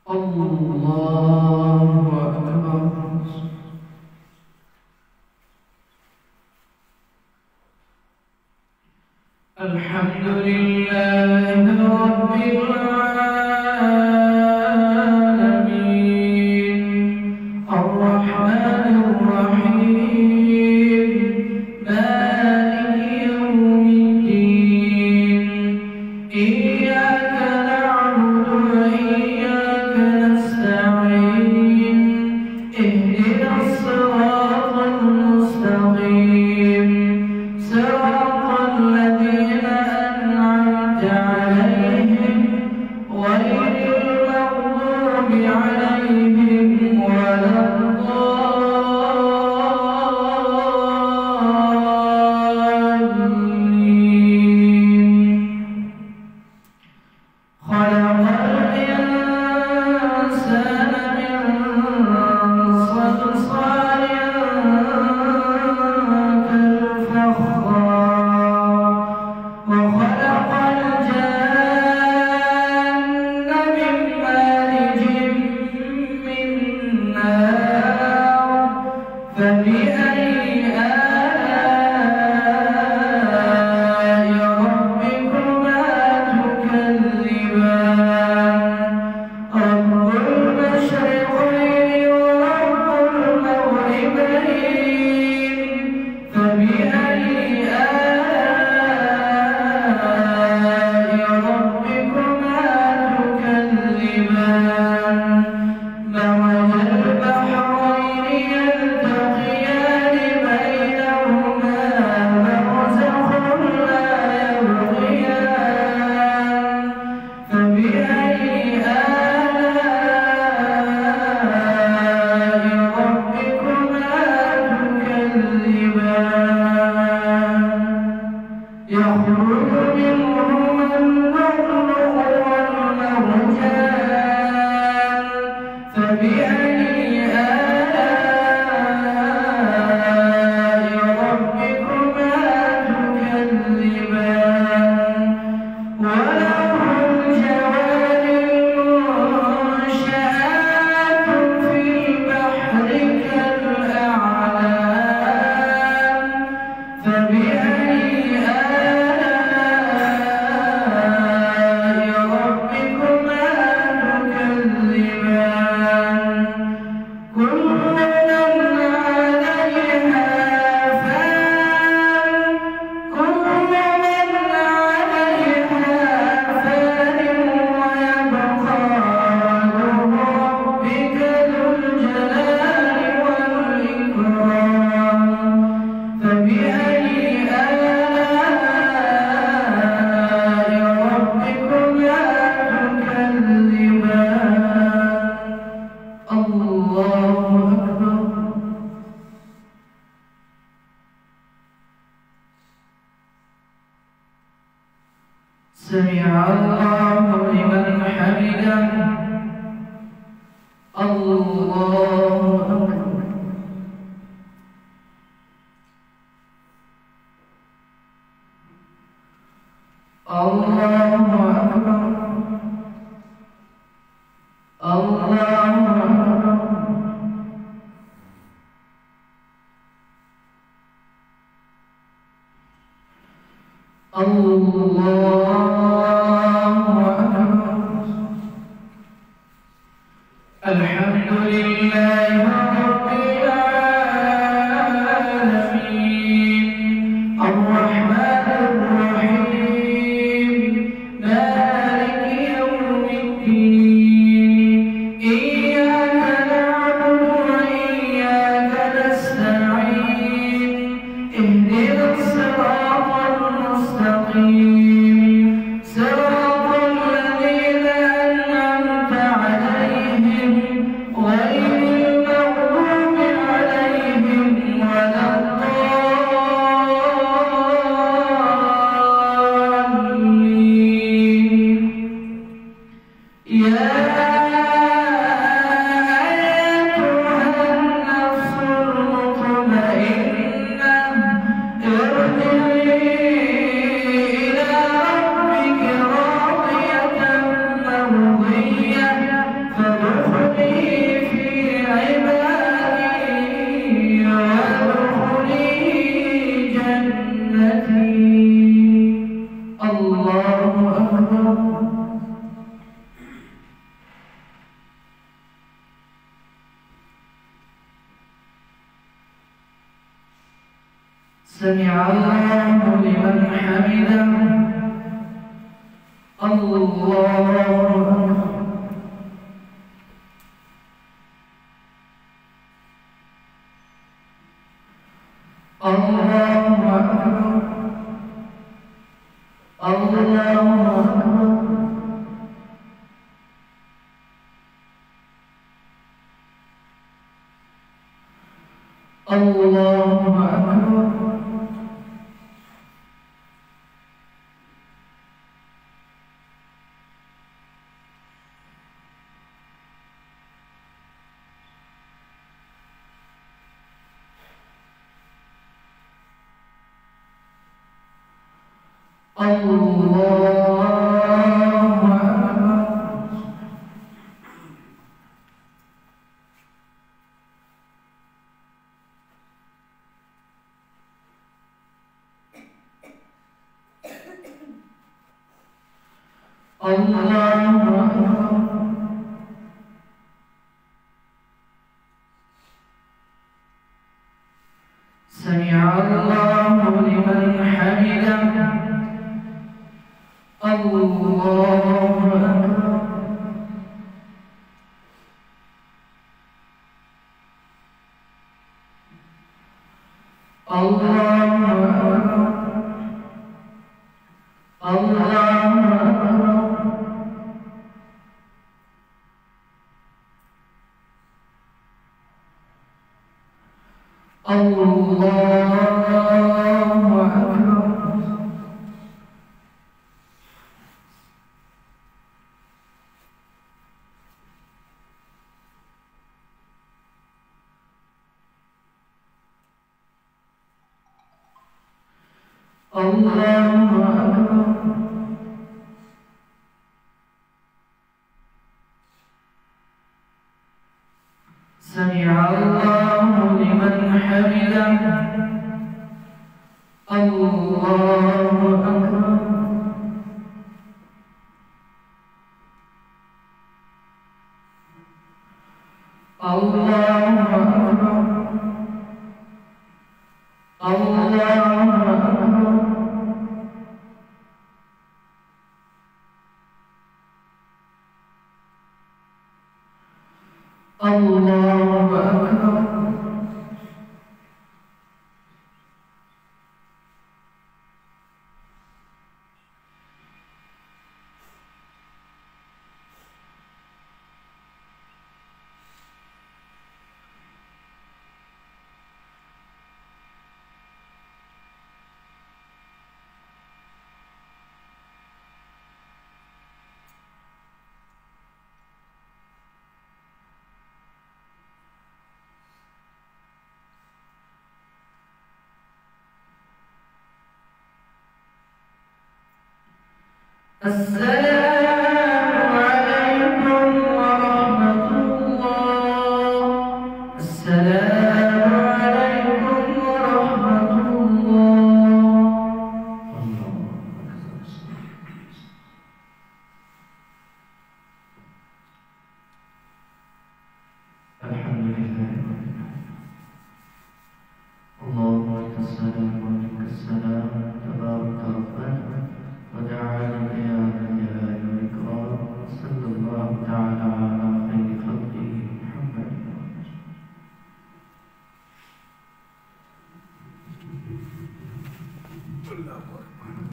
الله أكبر. الحمد لله رب العالمين الرحمن الرحيم مالك يوم الدين إياك نعبد وإياك نستعين اهدنا الصراط المستقيم صراط الذين أنعمت عليهم غير المغضوب عليهم ولا الضالين. خلق الإنسان من صلصال كالفخار وخلق الجان من مارج من نار فبأي آلاء ربكما تكذبان رب المشرقين ورب المغربين فبأي آلاء ربكما تكذبان مرج البحرين يلتقيان بينهما برزخ لا يبغيان فبأي آلاء ربكما تكذبان يخرج منهما اللؤلؤ والمرجان فبأي آلاء ربكما تكذبان وله الجوار المنشآت في البحر كالأعلام فبأي آلاء ربكما تكذبان كل من عليها فان كل من عليها فان ويبقى وجه ربك ذو الجلال والإكرام فبأي آلاء ربكما تكذبان الله أكبر. سمع الله لمن حمده الله أكبر. الله أكبر. الله أكبر. الله أكبر. الحمد لله رب العالمين الرحمن الرحيم سمع الله لمن حمده. الله أكبر. الله أكبر. الله أكبر. الله أكبر. سمع الله لمن حمده. الله أكبر. الله أكبر. الله أكبر. سمع الله لمن حمده. الله أكبر. الله أكبر. الله أكبر. الله أكبر. السلام